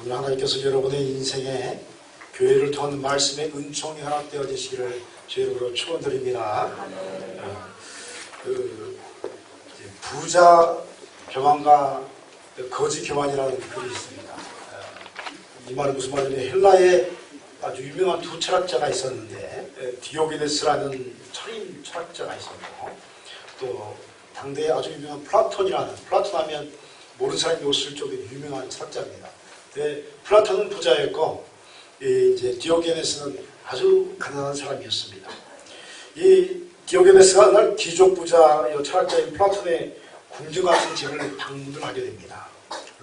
오늘 하나님께서 여러분의 인생에 교회를 통한 말씀의 은총이 허락되어지시기를 주의 이름으로 축원드립니다. 부자 교만과 거지 교만이라는 글이 있습니다. 이 말은 무슨 말이냐면 헬라에 아주 유명한 두 철학자가 있었는데 디오게네스라는 철인 철학자가 있었고 또 당대에 아주 유명한 플라톤이라는, 플라톤 하면 모르는 사람이 없을 정도로 유명한 철학자입니다. 플라톤은 부자였고 이제 디오게네스는 아주 가난한 사람이었습니다. 이 디오게네스가 날 귀족 부자 철학자인 플라톤의 궁전 같은 집을 방문을 하게 됩니다.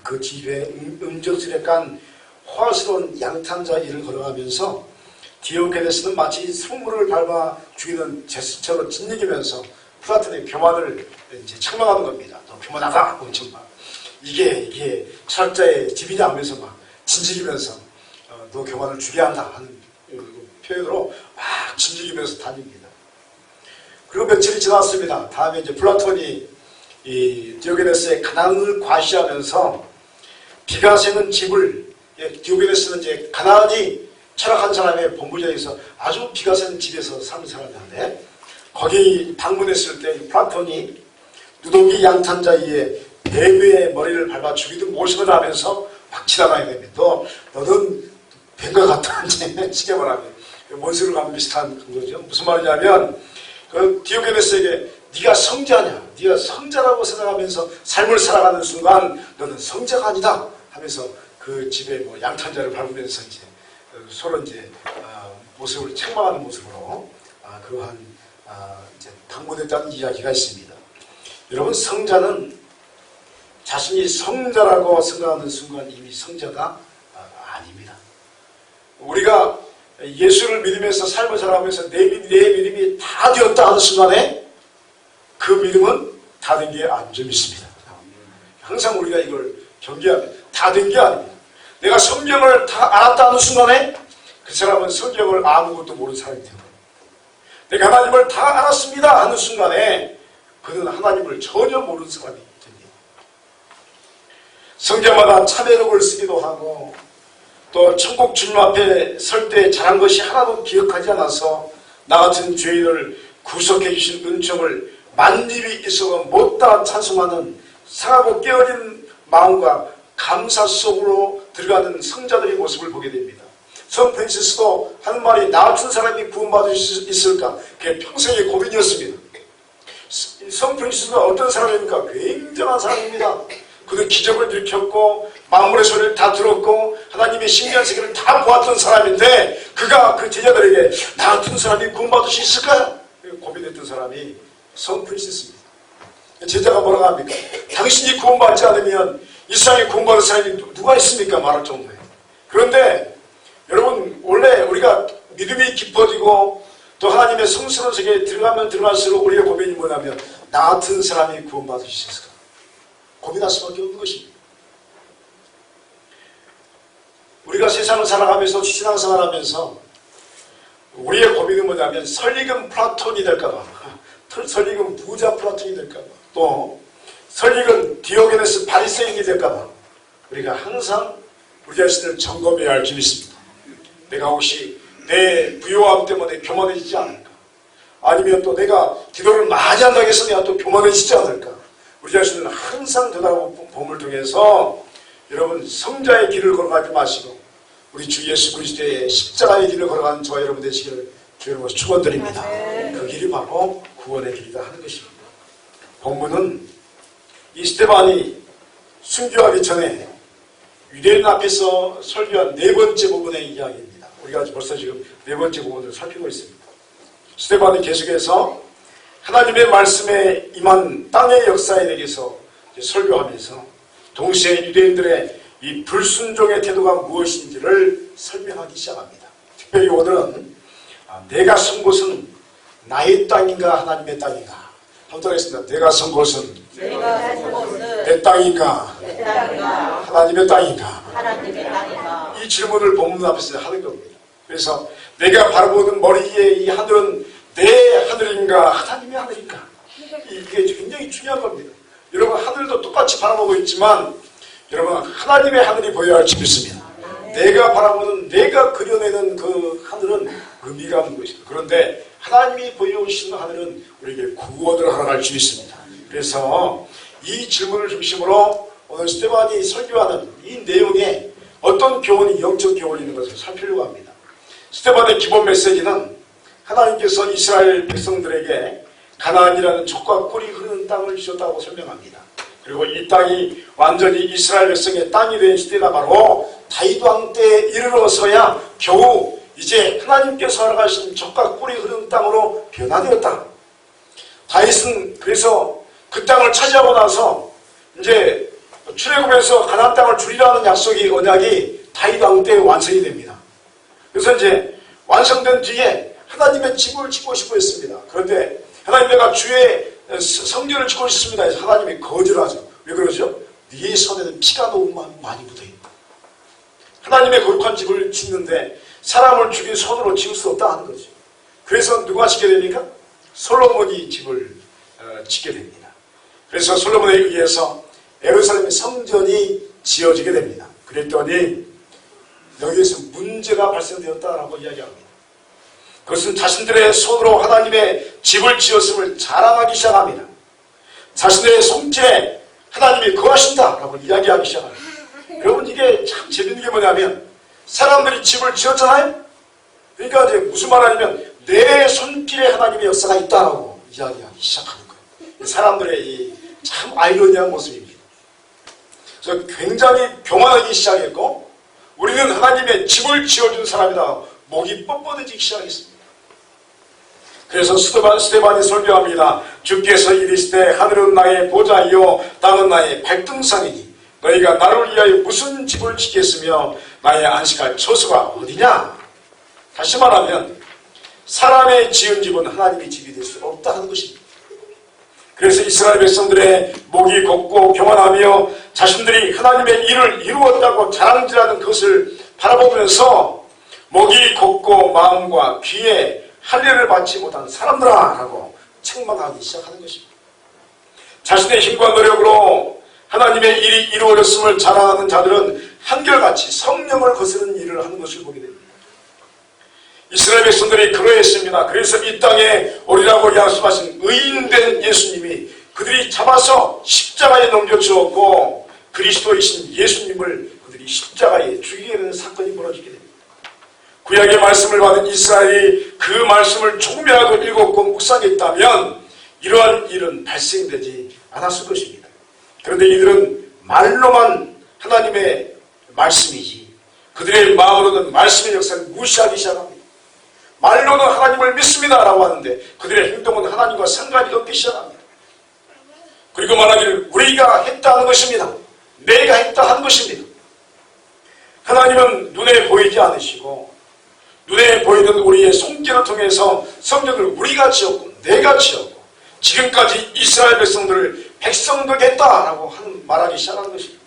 그 집에 음정스레 깐 호화스러운 양탄자 일을 걸어가면서 디오게네스는 마치 성물을 밟아 죽이는 제스처로 짓이기면서 플라톤의 교만을 이제 책망하는 겁니다. 너 교만하다! 엄청 막. 이게 철학자의 집이냐 하면서 막 진지기면서 너 교만을 죽여야 한다 하는 표현으로 막 진지기면서 다닙니다. 그리고 며칠이 지났습니다. 다음에 이제 플라톤이 이 디오게네스의 가난을 과시하면서 비가 새는 집을, 디오게네스는 이제 가난이 철학한 사람의 본부장에서 아주 비가 새는 집에서 사는 사람이었는데 거기 방문했을 때 플라톤이 누더기 양탄자 위에 뱀의 머리를 밟아 죽이듯 모습을 하면서 막 지나가야 됩니다. 너는 뱀과 같다. 쉽게 말하면 원수를 가면 비슷한 거죠. 무슨 말이냐면 그 디오게네스에게 네가 성자냐, 네가 성자라고 생각하면서 삶을 살아가는 순간 너는 성자가 아니다 하면서 그 집에 뭐 양탄자를 밟으면서 이제 서로 이제 모습을 책망하는 모습으로 그러한 이제 방문했다는 이야기가 있습니다. 여러분, 성자는 자신이 성자라고 생각하는 순간 이미 성자가 아닙니다. 우리가 예수를 믿으면서 삶을 살아가면서 내 믿음이 다 되었다 하는 순간에 그 믿음은 다 된 게 안 좀 있습니다. 항상 우리가 이걸 경계합니다. 다 된 게 아닙니다. 내가 성경을 다 알았다 하는 순간에 그 사람은 성경을 아무것도 모르는 사람이 됩니다. 내가 하나님을 다 알았습니다 하는 순간에 그는 하나님을 전혀 모르는 사람이 됩니다. 성경마다 참회록을 쓰기도 하고 또 천국 주님 앞에 설 때 잘한 것이 하나도 기억하지 않아서 나 같은 죄인을 구속해 주신 은총을 만입이 있어도 못다 찬송하는 상하고 깨어진 마음과 감사 속으로 들어가는 성자들의 모습을 보게 됩니다. 성 프란시스도 하는 말이 나 같은 사람이 구원받을 수 있을까? 그게 평생의 고민이었습니다. 성 프란시스가 어떤 사람입니까? 굉장한 사람입니다. 그는 기적을 일으켰고 만물의 소리를 다 들었고 하나님의 신비한 세계를 다 보았던 사람인데 그가 그 제자들에게 나 같은 사람이 구원받을 수 있을까요? 고민했던 사람이 성 프란시스입니다. 제자가 뭐라고 합니까? 당신이 구원받지 않으면 이 세상에 구원받을 사람이 누가 있습니까? 말할 정도에. 그런데 여러분, 원래 우리가 믿음이 깊어지고 또 하나님의 성스러운 세계에 들어가면 들어갈수록 우리의 고민이 뭐냐면 나 같은 사람이 구원받을 수 있을까? 고민할 수밖에 없는 것입니다. 우리가 세상을 살아가면서 신앙생활 하면서 우리의 고민은 뭐냐면 설익은 플라톤이 될까봐, 설익은 부자 플라톤이 될까봐, 또 설익은 디오게네스 바리새인이 될까봐 우리가 항상 우리 자신을 점검해야 할 길이 있습니다. 내가 혹시 내 부요함 때문에 교만해지지 않을까? 아니면 또 내가 기도를 많이 한다고 해서 내가 또 교만해지지 않을까? 우리 자신을 항상 되돌아봄을 통해서 여러분 성자의 길을 걸어가지 마시고 우리 주 예수 그리스도의 십자가의 길을 걸어가는 저와 여러분 되시기를 주님으로 축원드립니다. 그 길이 바로 구원의 길이다 하는 것입니다. 본문은 이 스데반이 순교하기 전에 유대인 앞에서 설교한 네 번째 부분의 이야기입니다. 우리가 벌써 지금 네 번째 부분을 살피고 있습니다. 스데반이 계속해서 하나님의 말씀에 임한 땅의 역사에 대해서 설교하면서 동시에 유대인들의 이 불순종의 태도가 무엇인지를 설명하기 시작합니다. 특별히 오늘은 내가 선 곳은 나의 땅인가 하나님의 땅인가? 한번 하겠습니다. 내가 선 곳은 내 땅인가 하나님의 땅인가? 이 질문을 본문 앞에서 하는 겁니다. 그래서 내가 바라보는 머리 위에 이 하늘은 내 하늘인가 하나님의 하늘인가? 이게 굉장히 중요한 겁니다. 여러분 하늘도 똑같이 바라보고 있지만 여러분 하나님의 하늘이 보여야 할 줄 믿습니다. 내가 바라보는, 내가 그려내는 그 하늘은 의미가 없는 것입니다. 그런데 하나님이 보여주시는 하늘은 우리에게 구원을 허락할 수 있습니다. 그래서 이 질문을 중심으로 오늘 스테반이 설교하는 이 내용에 어떤 교훈이, 영적 교훈이 있는 것을 살피려고 합니다. 스테반의 기본 메시지는 하나님께서 이스라엘 백성들에게 가나안이라는 젖과 꿀이 흐르는 땅을 주셨다고 설명합니다. 그리고 이 땅이 완전히 이스라엘 백성의 땅이 된 시대가 바로 다윗 왕 때에 이르러서야 겨우 이제 하나님께서 허락하신 젖과 꿀이 흐르는 땅으로 변화되었다. 다윗은 그래서 그 땅을 차지하고 나서 이제 출애굽에서 가나안 땅을 주리라는 약속이, 언약이 다윗 왕 때 완성이 됩니다. 그래서 이제 완성된 뒤에 하나님의 집을 짓고 싶어 했습니다. 그런데 하나님, 내가 주의 성전을 짓고 싶습니다 해서 하나님이 거절하죠. 왜 그러죠? 네 손에는 피가 너무 많이 묻어있다. 하나님의 거룩한 집을 짓는데 사람을 죽인 손으로 지을 수 없다 하는 거죠. 그래서 누가 짓게 됩니까? 솔로몬이 집을 짓게 됩니다. 그래서 솔로몬에 의해서 예루살렘의 성전이 지어지게 됩니다. 그랬더니 여기에서 문제가 발생되었다라고 이야기합니다. 그것은 자신들의 손으로 하나님의 집을 지었음을 자랑하기 시작합니다. 자신의 손길에 하나님이 거하신다라고 이야기하기 시작합니다. 여러분, 이게 참 재밌는 게 뭐냐면 사람들이 집을 지었잖아요. 그러니까 이제 무슨 말하냐면 내 손길에 하나님의 역사가 있다라고 이야기하기 시작하는 거예요. 사람들의 이 참 아이러니한 모습입니다. 그래서 굉장히 교만하기 시작했고, 우리는 하나님의 집을 지어준 사람이다, 목이 뻣뻣해지기 시작했습니다. 그래서 스데반이 설교합니다. 주께서 이르시되 하늘은 나의 보좌이요 땅은 나의 발등상이니 너희가 나를 위하여 무슨 집을 짓겠으며 나의 안식할 처소가 어디냐. 다시 말하면 사람의 지은 집은 하나님의 집이 될 수 없다 하는 것입니다. 그래서 이스라엘 백성들의 목이 곱고 교만하며 자신들이 하나님의 일을 이루었다고 자랑질하는 것을 바라보면서 목이 곱고 마음과 귀에 할례를 받지 못한 사람들아 라고 책망하기 시작하는 것입니다. 자신의 힘과 노력으로 하나님의 일이 이루어졌음을 자랑하는 자들은 한결같이 성령을 거스르는 일을 하는 것을 보게 됩니다. 이스라엘 백성들이 그러했습니다. 그래서 이 땅에 오리라고 약속하신 의인된 예수님이 그들이 잡아서 십자가에 넘겨주었고, 그리스도이신 예수님을 그들이 십자가에 죽이게 되는 사건이 벌어지게 됩니다. 구약의 말씀을 받은 이스라엘이 그 말씀을 조금이라도 읽었고 묵상했다면 이러한 일은 발생되지 않았을 것입니다. 그런데 이들은 말로만 하나님의 말씀이지 그들의 마음으로는 말씀의 역사를 무시하기 시작합니다. 말로는 하나님을 믿습니다 라고 하는데 그들의 행동은 하나님과 상관이 없기 시작합니다. 그리고 말하기를 우리가 했다는 것입니다. 내가 했다 하는 것입니다. 하나님은 눈에 보이지 않으시고 눈에 보이는 우리의 손길을 통해서 성전을 우리가 지었고 내가 지었고 지금까지 이스라엘 백성들을 백성되게 했다라고 말하기 시작하는 것입니다.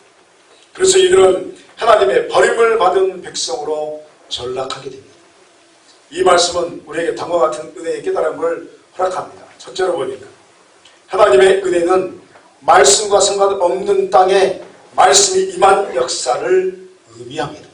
그래서 이들은 하나님의 버림을 받은 백성으로 전락하게 됩니다. 이 말씀은 우리에게 다음과 같은 은혜의 깨달음을 허락합니다. 첫째로 보니까 하나님의 은혜는 말씀과 상관없는 땅에 말씀이 임한 역사를 의미합니다.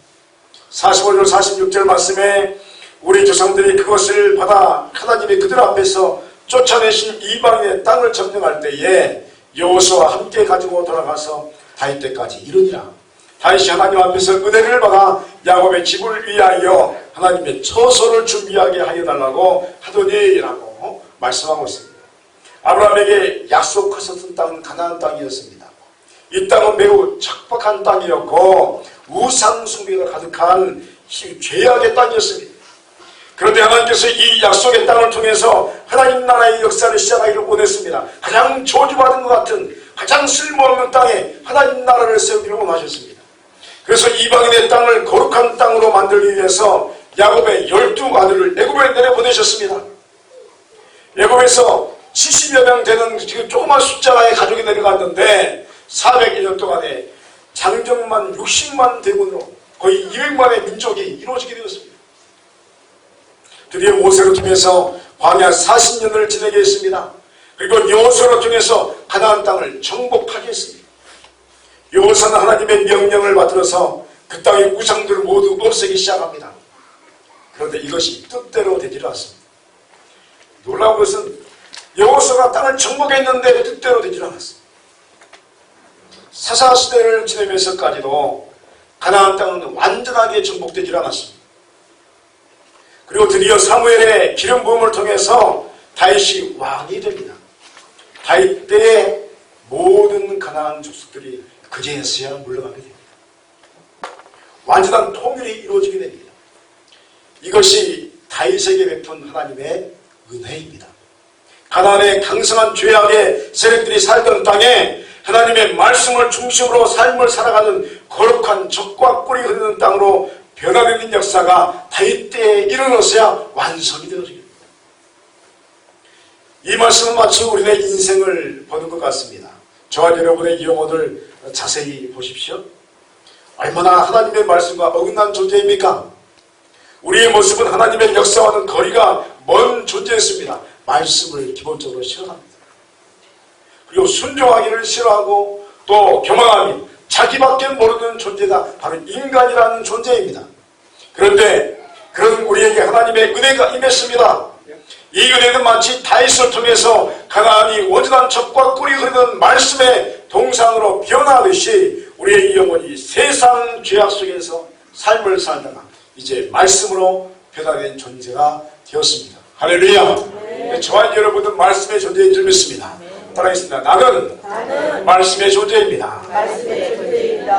45절 46절 말씀에 우리 조상들이 그것을 받아 하나님이 그들 앞에서 쫓아내신 이방인의 땅을 점령할 때에 여호수아와 함께 가지고 돌아가서 다윗 때까지 이르니라. 다윗이 하나님 앞에서 은혜를 받아 야곱의 집을 위하여 하나님의 처소를 준비하게 하여 달라고 하더니라고 말씀하고 있습니다. 아브라함에게 약속하셨던 땅은 가나안 땅이었습니다. 이 땅은 매우 척박한 땅이었고 우상 숭배가 가득한 죄악의 땅이었습니다. 그런데 하나님께서 이 약속의 땅을 통해서 하나님 나라의 역사를 시작하기를 원했습니다. 가장 저주받은 것 같은 가장 쓸모없는 땅에 하나님 나라를 세우기를 원하셨습니다. 그래서 이방인의 땅을 거룩한 땅으로 만들기 위해서 야곱의 12아들을 애굽에 내려보내셨습니다. 애굽에서 70여 명 되는 지금 조그만 숫자의 가족이 내려갔는데 400년 동안에 장정만 60만 대군으로 거의 200만의 민족이 이루어지게 되었습니다. 드디어 모세를 통해서 광야 40년을 지내게 했습니다. 그리고 여호수아를 통해서 가나안 땅을 정복하게 했습니다. 여호수아는 하나님의 명령을 받들어서 그 땅의 우상들을 모두 없애기 시작합니다. 그런데 이것이 뜻대로 되지를 않습니다. 놀라운 것은 여호수아가 땅을 정복했는데 뜻대로 되지를 않았습니다. 사사시대를 지내면서까지도 가나안 땅은 완전하게 정복되지 않았습니다. 그리고 드디어 사무엘의 기름 부음을 통해서 다윗이 왕이 됩니다. 다윗 때에 모든 가나안 족속들이 그제서야 물러가게 됩니다. 완전한 통일이 이루어지게 됩니다. 이것이 다윗에게 베푼 하나님의 은혜입니다. 가나안의 강성한 죄악의 세력들이 살던 땅에 하나님의 말씀을 중심으로 삶을 살아가는 거룩한 젖과 꿀이 흐르는 땅으로 변화되는 역사가 다윗 때에 이르러서야 완성이 되어집니다. 이 말씀은 마치 우리의 인생을 보는 것 같습니다. 저와 여러분의 영혼을 자세히 보십시오. 얼마나 하나님의 말씀과 어긋난 존재입니까? 우리의 모습은 하나님의 역사와는 거리가 먼 존재였습니다. 말씀을 기본적으로 싫어합니다. 그리고 순종하기를 싫어하고 또 교만함이 자기밖에 모르는 존재가 바로 인간이라는 존재입니다. 그런데 그런 우리에게 하나님의 은혜가 임했습니다. 이 은혜는 마치 다윗을 통해서 가나안이 온전한 젖과 꿀이 흐르는 말씀의 동상으로 변화하듯이 우리의 영혼이 세상 죄악 속에서 삶을 살다가 이제 말씀으로 변화된 존재가 되었습니다. 할렐루야. 네. 저와 여러분은 말씀의 존재인 줄 믿습니다. 따라하겠습니다. 나는 말씀의 존재입니다.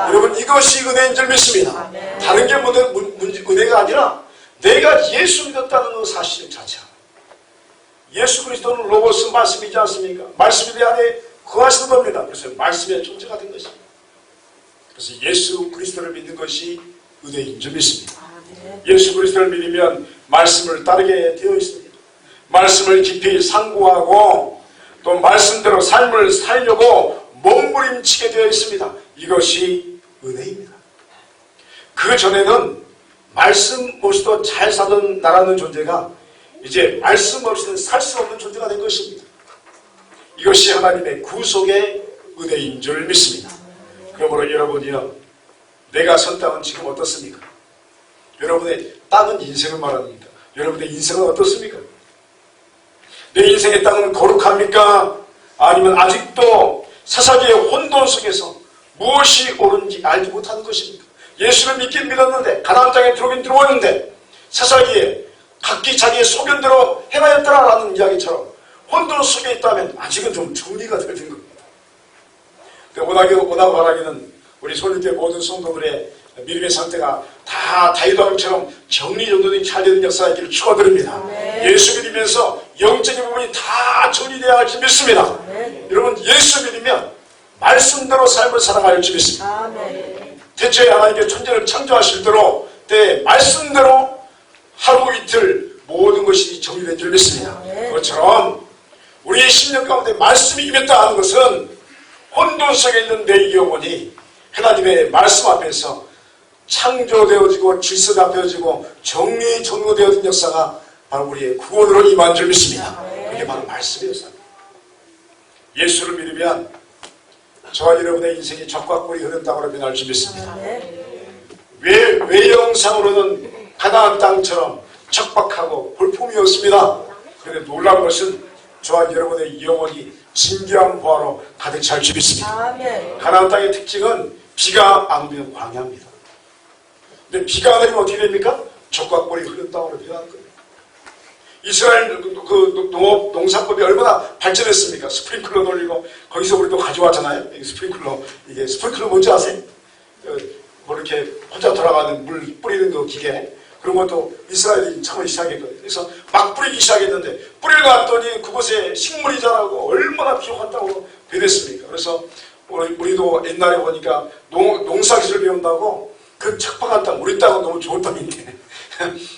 여러분 이것이 은혜인 줄 믿습니다. 다른 게 은혜가 아니라 내가 예수 믿었다는 그 사실 자체입니다. 예수 그리스도는 로고스 말씀이지 않습니까? 말씀이 내 안에 거하시는 겁니다. 그래서 말씀의 존재가 된 것입니다. 그래서 예수 그리스도를 믿는 것이 은혜인 줄 믿습니다. 예수 그리스도를 믿으면 말씀을 따르게 되어 있습니다. 말씀을 깊이 상고하고 또 말씀대로 삶을 살려고 몸부림치게 되어 있습니다. 이것이 은혜입니다. 그 전에는 말씀 없이도 잘 사던 나라는 존재가 이제 말씀 없이는 살 수 없는 존재가 된 것입니다. 이것이 하나님의 구속의 은혜인 줄 믿습니다. 그러므로 여러분이요, 내가 선 땅은 지금 어떻습니까? 여러분의 땅은 인생을 말합니까? 여러분의 인생은 어떻습니까? 내 인생의 땅은 거룩합니까? 아니면 아직도 사사기의 혼돈 속에서 무엇이 옳은지 알지 못하는 것입니까? 예수를 믿긴 믿었는데 가나안 땅에 들어오긴 들어왔는데 사사기에 각기 자기의 소견대로 행하였더라라는 이야기처럼 혼돈 속에 있다면 아직은 좀 정리가 될 겁니다. 오나고 바라기는 우리 솔리교회 모든 성도들의 믿음의 상태가 다 다윗왕처럼 정리정돈이 잘 되는 역사이기를 축원드립니다. 예수 믿으면서 영적인 부분이 다 정리되어야 할 줄 믿습니다. 여러분 예수 믿으면 말씀대로 삶을 살아갈 줄 믿습니다. 대체 하나님께 천지를 창조하실 대로 때 말씀대로 하루 이틀 모든 것이 정리된 줄 믿습니다. 그것처럼 우리의 심령 가운데 말씀이 임했다 하는 것은 혼돈 속에 있는 내 영혼이 하나님의 말씀 앞에서 창조되어지고 질서가 되어지고 정리정돈되어진 역사가 바로 우리의 구원으로 임한 줄 믿습니다. 그게 바로 말씀이었습니다. 예수를 믿으면 저와 여러분의 인생이 젖과 꿀이 흐른 땅으로 변할 줄 믿습니다. 외형상으로는 가나안 땅처럼 척박하고 볼품이었습니다. 그런데 놀라운 것은 저와 여러분의 영혼이 진귀한 보화로 가득 찰 줄 믿습니다. 가나안 땅의 특징은 비가 안 오면 광야입니다. 근데 비가 안 오면 어떻게 됩니까? 젖과 꿀이 흐른 땅으로 변하는 거예요. 이스라엘 농사법이 얼마나 발전했습니까? 스프링클러 돌리고 거기서 우리도 가져왔잖아요. 이게 스프링클러 뭔지 아세요? 뭐 이렇게 혼자 돌아가는 물 뿌리는 그 기계, 그런 것도 이스라엘이 처음에 시작했거든요. 그래서 막 뿌리기 시작했는데 뿌리고 났더니 그곳에 식물이 자라고 얼마나 비옥한 땅으로 변했습니까? 그래서 우리도 옛날에 보니까 농사기술 배운다고 그 척박한 땅, 우리 땅은 너무 좋은 땅인데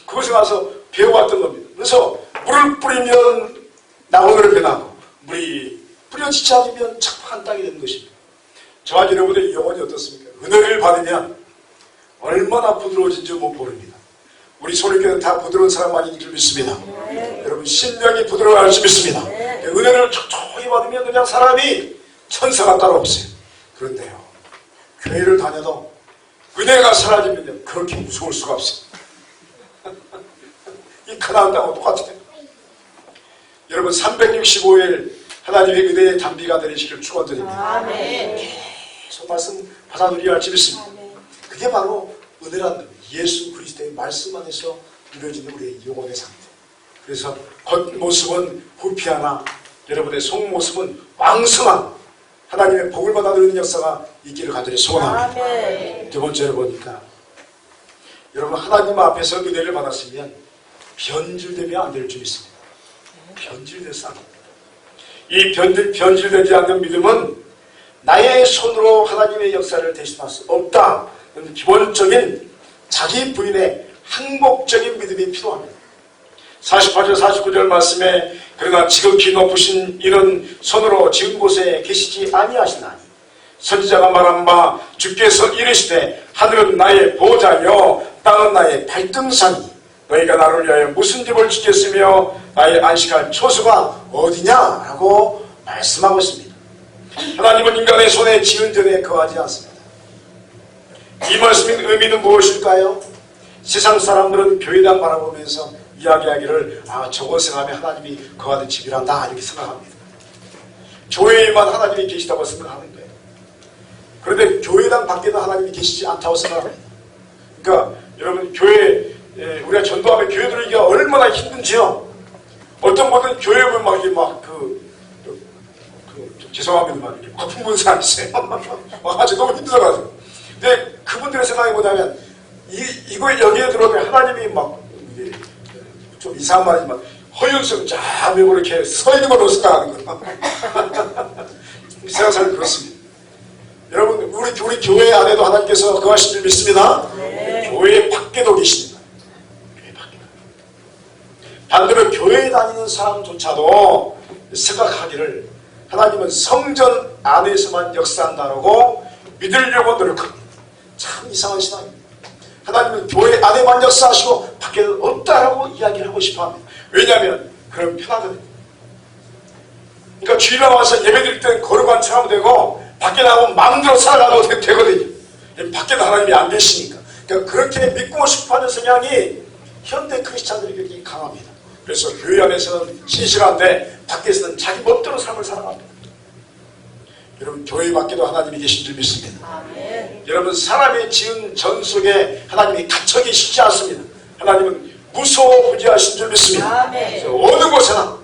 그곳에 가서 배워왔던 겁니다. 그래서 물을 뿌리면 나무로 변하고 물이 뿌려지지 않으면 척박한 땅이 되는 것입니다. 저와 여러분의 영혼이 어떻습니까? 은혜를 받으면 얼마나 부드러워진지 모릅니다. 우리 소리교는 다 부드러운 사람만인 줄 믿습니다. 여러분 심령이 부드러워할 줄 믿습니다. 은혜를 촉촉히 받으면 그냥 사람이 천사가 따로 없어요. 그런데요, 교회를 다녀도 은혜가 사라지면요 그렇게 무서울 수가 없어. 이 가나안 땅하고 똑같아요. 여러분 365일 하나님의 은혜의 담비가 내리시길 축원드립니다. 아멘. 계속 말씀 받아들여야 할 줄 믿습니다. 그게 바로 은혜란 예수 그리스도의 말씀 안에서 이루어지는 우리의 영혼의 상태. 그래서 겉모습은 부패하나 여러분의 속모습은 왕성한 하나님의 복을 받아 누리는 역사가 있기를 간절히 소원합니다. 아멘. 두 번째로 보니까 여러분 하나님 앞에서 은혜를 받았으면 변질되면 안 될 줄 믿습니다. 변질돼서 안 됩니다. 이 변질되지 않는 믿음은 나의 손으로 하나님의 역사를 대신할 수 없다. 기본적인 자기 부인의 항목적인 믿음이 필요합니다. 48절 49절 말씀에 그러나 지극히 높으신 이런 손으로 지은 곳에 계시지 아니하시나니 선지자가 말한 바 주께서 이르시되 하늘은 나의 보호자요 땅은 나의 발등상이 너희가 나를 위하여 무슨 집을 짓겠으며 나의 안식할 초소가 어디냐라고 말씀하고 있습니다. 하나님은 인간의 손에 지은 전에 거하지 않습니다. 이 말씀의 의미는 무엇일까요? 세상 사람들은 교회당 바라보면서 이야기하기를 저곳에 가면 하나님이 거하는 집이란다 이렇게 생각합니다. 교회에만 하나님이 계시다고 생각하는 거예요. 그런데 교회당 밖에는 하나님이 계시지 않다고 생각합니다. 그러니까 여러분 교회 우리가 전도하면 교회 들어오기가 얼마나 힘든지요. 어떤 분은 교회 오면 막 이게 죄송합니다 이렇게 거품 부는 사람이 있어요. 아주 너무 힘들어가지고. 근데 그분들의 생각이 뭐냐면 이거 여기에 들어오면 하나님이 막 좀 이상한 말이지만 허윤성 쫙 메고 이렇게 서 있는 걸로 생각하는 거예요. 세상사는 그렇습니다. 여러분 우리 교회 안에도 하나님께서 거하신 줄 믿습니다. 네. 교회 밖에도 계십니다. 교회 밖에도. 반대로 교회에 다니는 사람조차도 생각하기를 하나님은 성전 안에서만 역사한다라고 믿으려고 노력합니다. 참 이상한 신앙입니다. 하나님은 교회 안에만 역사하시고 밖에는 없다라고 이야기를 하고 싶어합니다. 왜냐하면 그럼 편하거든요. 그러니까 주일날 와서 예배드릴 때는 거룩한 체험도 되고 밖에 나가면 마음대로 살아가도 되거든요. 밖에도 하나님이 안 계시니까. 그러니까 그렇게 믿고 싶어하는 성향이 현대 크리스찬들이 굉장히 강합니다. 그래서 교회 안에서는 신실한데 밖에서는 자기 멋대로 삶을 살아갑니다. 여러분 교회 밖에도 하나님이 계신 줄 믿습니다. 아멘. 여러분 사람이 지은 전 속에 하나님이 갇혀 계시지 않습니다. 하나님은 무소부지하신 줄 믿습니다. 아멘. 어느 곳에나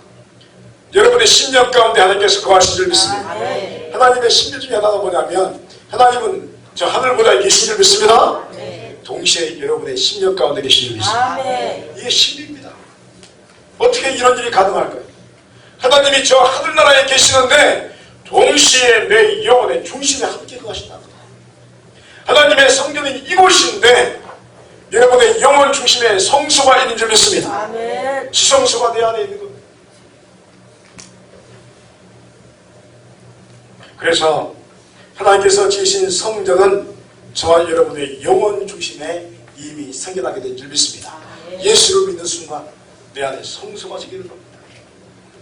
여러분의 심령 가운데 하나님께서 거하신 줄 믿습니다. 아멘. 하나님의 신비 중에 하나가 뭐냐면 하나님은 저 하늘보다 계신 줄 믿습니다. 아멘. 동시에 여러분의 심령 가운데 계신 줄 믿습니다. 아멘. 이게 신비입니다. 어떻게 이런 일이 가능할까요? 하나님이 저 하늘나라에 계시는데 동시에 내 영혼의 중심에 함께 거하신다. 하나님의 성전은 이곳인데 여러분의 영혼 중심에 성소가 있는 줄 믿습니다. 아멘. 지성소가 내 안에 있는 겁니다. 그래서 하나님께서 지으신 성전은 저와 여러분의 영혼 중심에 이미 생겨나게 된 줄 믿습니다. 예수를 믿는 순간 내 안에 성소가 생기는 겁니다.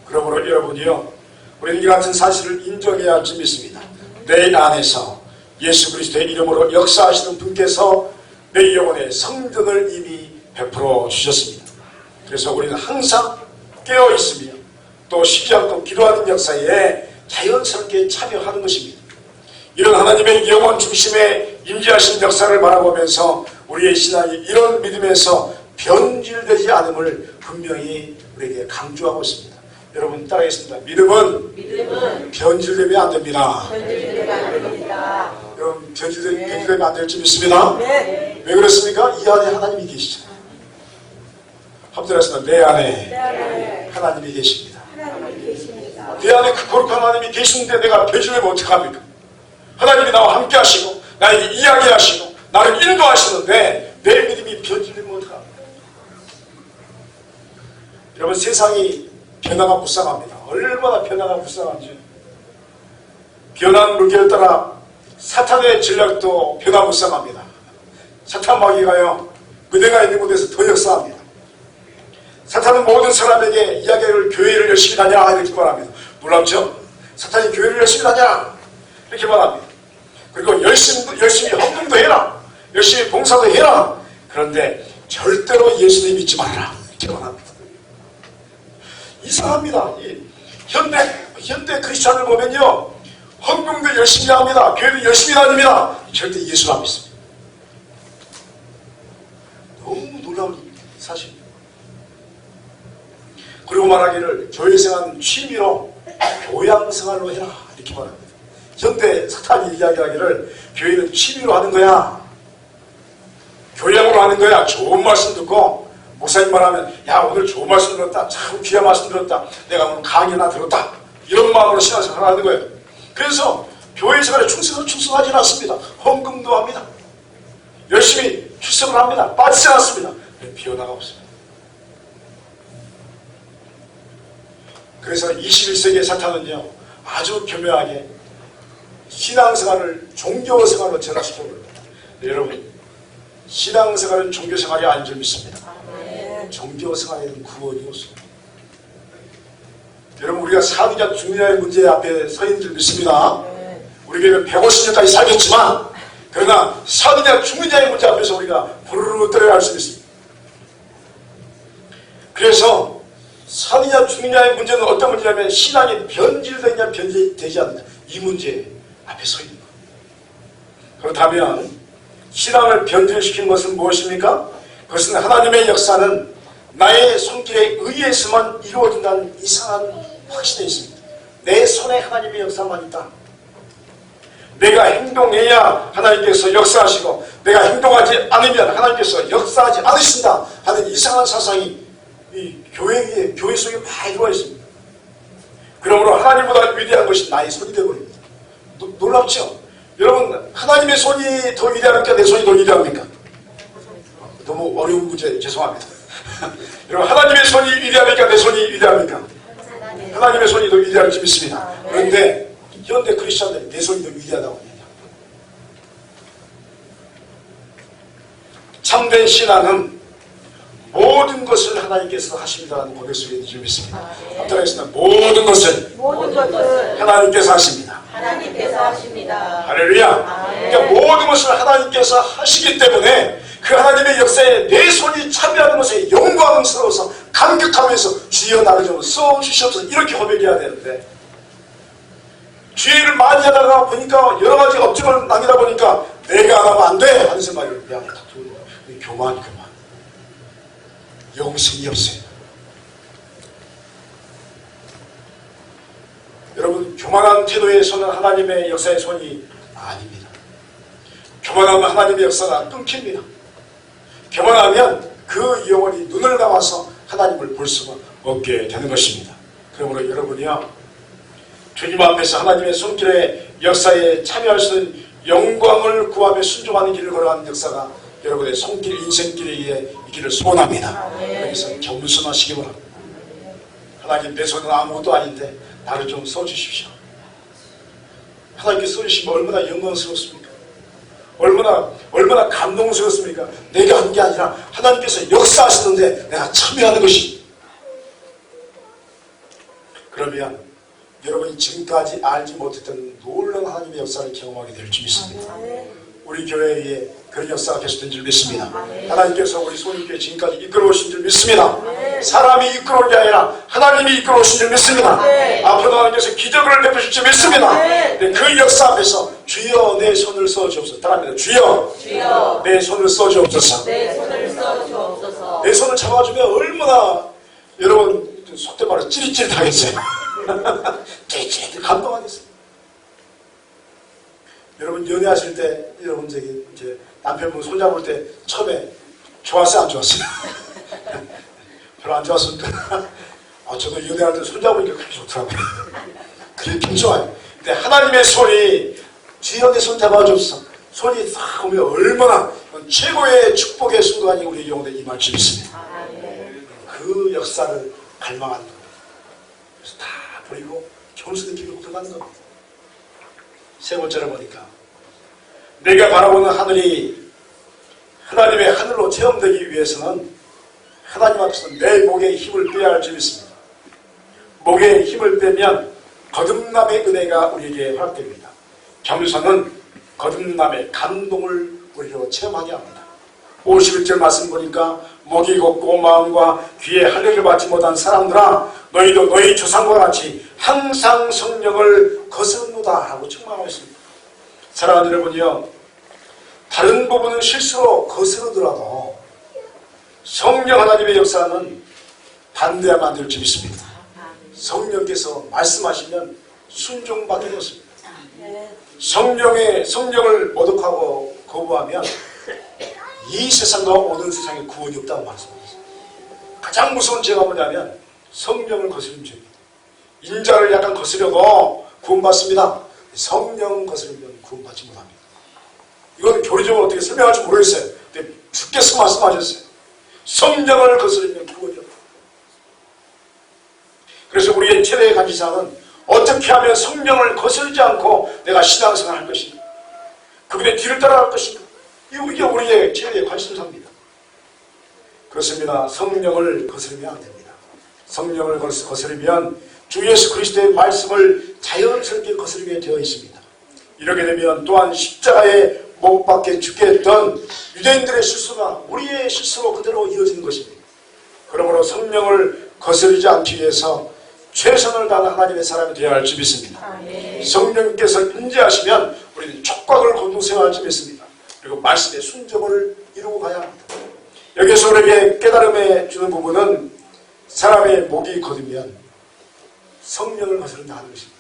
그러므로 여러분이요 우리는 이 같은 사실을 인정해야 할 줄 믿습니다. 내 안에서 예수 그리스도의 이름으로 역사하시는 분께서 내 영혼의 성전을 이미 베풀어 주셨습니다. 그래서 우리는 항상 깨어 있으며 또 쉬지 않고 기도하는 역사에 자연스럽게 참여하는 것입니다. 이런 하나님의 영혼 중심에 임재하신 역사를 바라보면서 우리의 신앙이 이런 믿음에서 변질되지 않음을 분명히 우리에게 강조하고 있습니다. 여러분 따라하겠습니다. 믿음은 변질되면 안 됩니다. 변질되면 안 됩니다. 여러분 변질되면 안 될 줄 믿습니다. 네. 왜 그렇습니까? 이 안에 하나님이 계시잖아요. 합들었습니다. 내 안에 하나님이 계십니다. 하나님 계십니다. 내 안에 그 거룩한 하나님이 계시는데 내가 변질되면 어떡합니까? 하나님이 나와 함께 하시고 나에게 이야기하시고 나를 인도하시는데 내 믿음이 변질되면 어떡합니까? 여러분 세상이 변화가 불쌍합니다. 얼마나 변화가 불쌍한지. 변한 물결 따라 사탄의 전략도 변화무쌍합니다. 사탄 마귀가요 그대가 있는 곳에서 더 역사합니다. 사탄은 모든 사람에게 이야기를 교회를 열심히 다녀라 이렇게 말합니다. 놀랍죠? 사탄이 교회를 열심히 다녀라 이렇게 말합니다. 그리고 열심히 헌금도 해라 열심히 봉사도 해라. 그런데 절대로 예수님 믿지 말아라. 이렇게 말합니다. 이상합니다. 이 현대 크리스찬을 보면요, 헌금도 열심히 합니다. 교회도 열심히 다닙니다. 절대 예수를 안 믿습니다. 너무 놀라운 사실입니다. 그리고 말하기를 교회생활은 취미로 교양생활로 해라. 이렇게 말합니다. 현대 사탄이 이야기하기를 교회는 취미로 하는 거야. 교양으로 하는 거야. 좋은 말씀 듣고 목사님 말하면 야 오늘 좋은 말씀 들었다. 참 귀한 말씀 들었다. 내가 오늘 강의 하나 들었다. 이런 마음으로 신앙생활을 하는 거예요. 그래서 교회 생활에 충성하지 않습니다. 헌금도 합니다. 열심히 출석을 합니다. 빠지지 않습니다. 비어나가 없습니다. 그래서 21세기의 사탄은요 아주 교묘하게 신앙생활을 종교생활로 전환시키고 있습니다. 여러분 신앙생활은 종교생활이 아닌 줄 믿습니다. 종교생활에는 구원이 없습니다. 여러분 우리가 사느냐 죽느냐의 문제 앞에 서 있는 줄 믿습니다. 우리 교회는 150년까지 살겠지만 그러나 사느냐 죽느냐의 문제 앞에서 우리가 부르르 떨어갈 수 있습니다. 그래서 사느냐 죽느냐의 문제는 어떤 문제냐면 신앙이 변질되냐 변질되지 않느냐 이 문제 앞에 서 있는 거예요. 그렇다면 신앙을 변질시키는 것은 무엇입니까? 그것은 하나님의 역사는 나의 손길에 의해서만 이루어진다는 이상한 확신이 있습니다. 내 손에 하나님의 역사만 있다. 내가 행동해야 하나님께서 역사하시고 내가 행동하지 않으면 하나님께서 역사하지 않으신다 하는 이상한 사상이 이 교회 속에 많이 들어와 있습니다. 그러므로 하나님보다 위대한 것이 나의 손이 되어버립니다. 놀랍죠? 여러분 하나님의 손이 더 위대합니까? 내 손이 더 위대합니까? 너무 어려운 문제 죄송합니다. 여러분 하나님의 손이 위대합니까? 내 손이 위대합니까? 하나님의 손이 더 위대할지 믿습니다. 그런데 현대 크리스천들이 내 손이 더 위대하다고 합니다. 참된 신앙은 모든 것을 하나님께서 하십니다라는 고백 속에 있는 줄 믿습니다. 앞따라하겠습니다. 모든 것을 하나님께서 하십니다. 하나님께서 하십니다. 할렐루야. 그러니까 모든 것을 하나님께서 하시기 때문에 그 하나님의 역사에 내 손이 참여하는 것에 영광스러워서 감격하면서 주여 나를 좀 써주시옵소서 이렇게 고백해야 되는데 죄를 많이 하다가 보니까 여러 가지 업적을 남기다 보니까 내가 안 하면 안 돼 하는 생각이 야 교만 영생이 없어요. 여러분 교만한 태도에서는 하나님의 역사의 손이 아닙니다. 교만하면 하나님의 역사가 끊깁니다. 교만하면 그 영혼이 눈을 감아서 하나님을 볼 수가 없게 되는 것입니다. 그러므로 여러분이요 주님 앞에서 하나님의 손길의 역사에 참여할 수 있는 영광을 구하며 순종하는 길을 걸어가는 역사가 여러분의 손길 인생길에 있기를 소원합니다. 여기서 겸손하시기 바랍니다. 하나님 내 손은 아무것도 아닌데 나를 좀 써주십시오. 하나님께 써주시면 얼마나 영광스럽습니까? 얼마나 감동스럽습니까? 내가 한 게 아니라 하나님께서 역사하시는데 내가 참여하는 것이. 그러면 여러분이 지금까지 알지 못했던 놀라운 하나님의 역사를 경험하게 될 줄 믿습니다. 우리 교회에 그런 역사가 계속된 줄 믿습니다. 하나님께서 우리 소유교회 지금까지 이끌어오신 줄 믿습니다. 사람이 이끌어온 게 아니라 하나님이 이끌어오신 줄 믿습니다. 앞으로 하나님께서 기적을 베푸실 줄 믿습니다. 그 역사 앞에서 주여 내 손을 써주옵소서. 따라합니다. 주여 내 손을 써주옵소서. 내 손을 잡아주면 얼마나 여러분 속된 말로 찌릿찌릿하겠어요. 찌릿찌릿 감동하겠어요. 여러분 연애하실 때 여러분 이제 남편분 손잡을 때 처음에 좋았어요 안 좋았어요? 별로 안 좋았습니다. 저도 연애할 때 손잡으니까 그렇게 좋더라고요. 그렇게 좋아요. 근데 하나님의 손이 주여 내 손 잡아줬어. 손이 싹 오면 얼마나 최고의 축복의 순간이 우리 영혼에 임할 줄 믿습니다. 그 역사를 갈망하는 겁니다. 그래서 다 버리고 겸손히 길로 들어가는 겁니다. 세 번째로 보니까 내가 바라보는 하늘이 하나님의 하늘로 체험되기 위해서는 하나님 앞에서 내 목에 힘을 빼야 할 줄 믿습니다. 목에 힘을 빼면 거듭남의 은혜가 우리에게 허락됩니다. 겸손은 거듭남의 감동을 우리로 체험하게 합니다. 51절 말씀 보니까 목이 곱고 마음과 귀에 할례를 받지 못한 사람들아 너희도 너희 조상과 같이 항상 성령을 거스르노다 하고 책망하고 있습니다. 사랑하는 여러분이요, 다른 부분은 실수로 거스르더라도 성령 하나님의 역사는 반대하면 안 될 줄 믿습니다. 성령께서 말씀하시면 순종받게 되었습니다. 성령을 모독하고 거부하면 이 세상과 오는 세상에 구원이 없다고 말씀하셨습니다. 가장 무서운 죄가 뭐냐면 성령을 거스르는 죄입니다. 인자를 약간 거스려도 구원받습니다. 성령 거스르면 구원받지 못합니다. 이건 교리적으로 어떻게 설명할지 모르겠어요. 근데 주께서 말씀하셨어요. 성령을 거스르면 구원이 없다. 그래서 우리의 최대의 간지사는 어떻게 하면 성령을 거스르지 않고 내가 신앙생활을 할 것인가, 그분의 뒤를 따라갈 것인가, 이게 우리의 최대의 관심사입니다. 그렇습니다. 성령을 거스르면 안 됩니다. 성령을 거스르면 주 예수 그리스도의 말씀을 자연스럽게 거스르게 되어 있습니다. 이렇게 되면 또한 십자가에 못 박혀 죽게 했던 유대인들의 실수가 우리의 실수로 그대로 이어지는 것입니다. 그러므로 성령을 거스르지 않기 위해서 최선을 다하는 하나님의 사람이 되어야 할 줄 믿습니다. 성령께서 임재하시면 우리는 촉각을 곤두세워야 할 줄 믿습니다. 그리고 말씀의 순종을 이루고 가야 합니다. 여기서 우리에게 깨달음에 주는 부분은 사람의 목이 거두면 성령을 거스른다 하는 것입니다.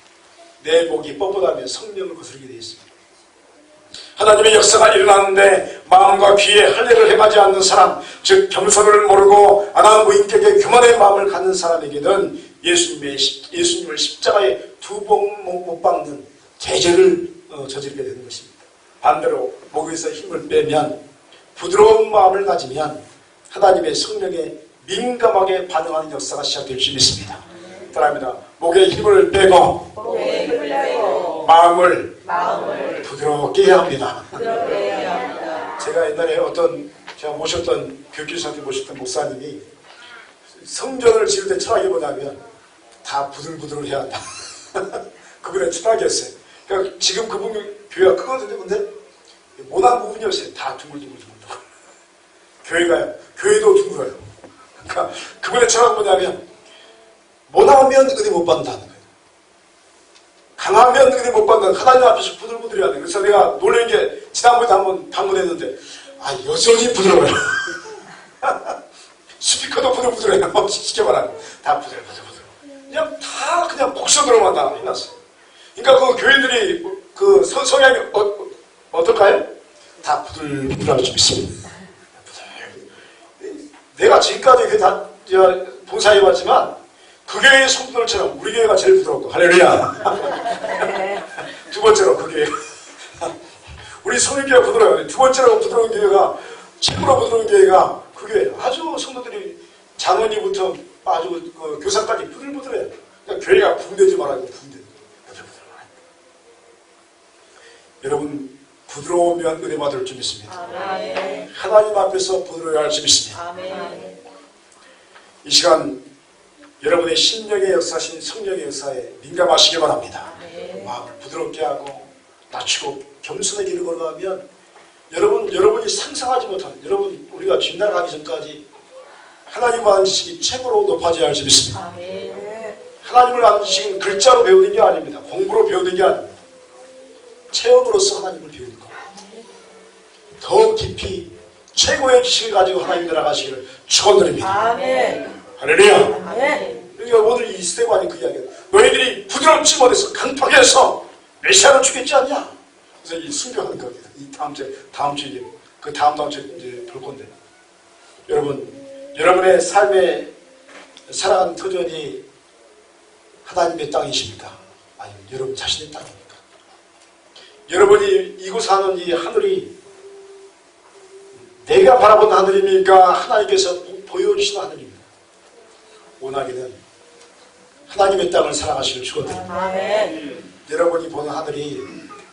내 목이 뻣뻣하면 성령을 거스르게 되어 있습니다. 하나님의 역사가 일어나는데 마음과 귀에 할례를 행하지 않는 사람, 즉 겸손을 모르고 아나무인격의 교만의 마음을 갖는 사람에게는 예수님을 십자가에 두 번 못 박는 죄를 저지르게 되는 것입니다. 반대로 목에서 힘을 빼면 부드러운 마음을 가지면 하나님의 성령에 민감하게 반응하는 역사가 시작될 수 있습니다. 따라합니다. 목에 힘을 빼고 마음을 부드럽게 해야 합니다. 제가 옛날에 제가 모셨던 교육교사한테 모셨던 목사님이 성전을 지을 때 철학이 뭐냐면 다 부들부들 해야 한다. 그분의 철학이었어요. 그러니까 지금 그분 교회가 크거든요. 근데 못한 부분이었어요. 다 둥글둥글. 교회가요. 교회도 둥글어요. 그러니까 그분의 철학은 뭐냐면 못하면 은혜 못 받는다는 거예요. 강하면 은혜 못 받는, 하나님 앞에서 부들부들해야 돼. 그래서 내가 놀란 게 지난번에 한번 방문했는데 여전히 부드러워요. 스피커도 부들부들해요. 쉽게 말하면 다 부들부들. 그냥 곡선으로만 다 해놨어요. 그러니까 그 교인들이 그 성향이 어떨까요? 다 부들부들할 수 있습니다. 내가 지금까지 이렇게 다 봉사해봤지만 그 교회의 성도들처럼 우리 교회가 제일 부드럽고, 할렐루야. 두 번째로 그 교회. 우리 성일교회가 부드러워요. 두 번째로 부드러운 교회가, 최고로 부드러운 교회가 그 교회. 아주 성도들이 장원이부터 아주 그 교사까지 부들부들해요. 그러니까 교회가 붕대지 말아요. 붕대. 여러분, 부드러우면 은혜 받을 줄 믿습니다. 아멘. 하나님 앞에서 부드러워야 할 줄 믿습니다. 아멘. 이 시간 여러분의 심령의 역사신 성령의 역사에 민감하시기 바랍니다. 마음을 부드럽게 하고 낮추고 겸손의 길을 걸어가면 여러분이 상상하지 못한, 우리가 뒷날 가기 전까지 하나님을 아는 지식이 최고로 높아져야 할 줄 믿습니다. 하나님을 아는 지식은 글자로 배우는 게 아닙니다. 공부로 배우는 게 아닙니다. 체험으로서 하나님을 배우는 겁니다. 더 깊이 최고의 지식을 가지고 하나님 나아가시기를 축원드립니다. 아멘. 할렐루야. 아멘. 그러니까 오늘 이 스테반이 그 이야기예요. 너희들이 부드럽지 못해서 강팍해 해서 메시아를 죽겠지 않냐? 그래서 이 순교하는 겁니다. 이 다음 주에 이제 그 다음 주에 이제 볼 건데, 여러분의 삶의 살아가는 터전이 하나님의 땅이십니까? 아니면 여러분 자신의 땅입니까? 여러분이 이곳 사는 이 하늘이 내가 바라본 하늘입니까? 하나님께서 보여주시는 하늘입니다. 원하기는 하나님의 땅을 사랑하시길 축원드립니다. 아멘. 여러분이 보는 하늘이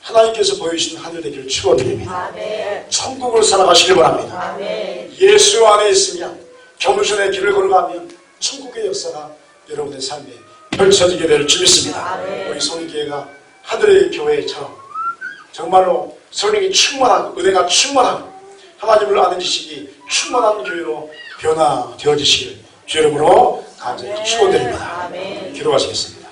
하나님께서 보여주시는 하늘 되기를 축원드립니다. 아멘. 천국을 살아가시길 바랍니다. 아멘. 예수 안에 있으면, 겸손의 길을 걸어가면 천국의 역사가 여러분의 삶에 펼쳐지게 될 줄 믿습니다. 아멘. 우리 성교회가 하늘의 교회처럼 정말로 성령이 충만하고 은혜가 충만하고 하나님을 아는 지식이 충만한 교회로 변화되어지시길 주 이름으로 간절히 축원드립니다. 아멘. 기도하시겠습니다.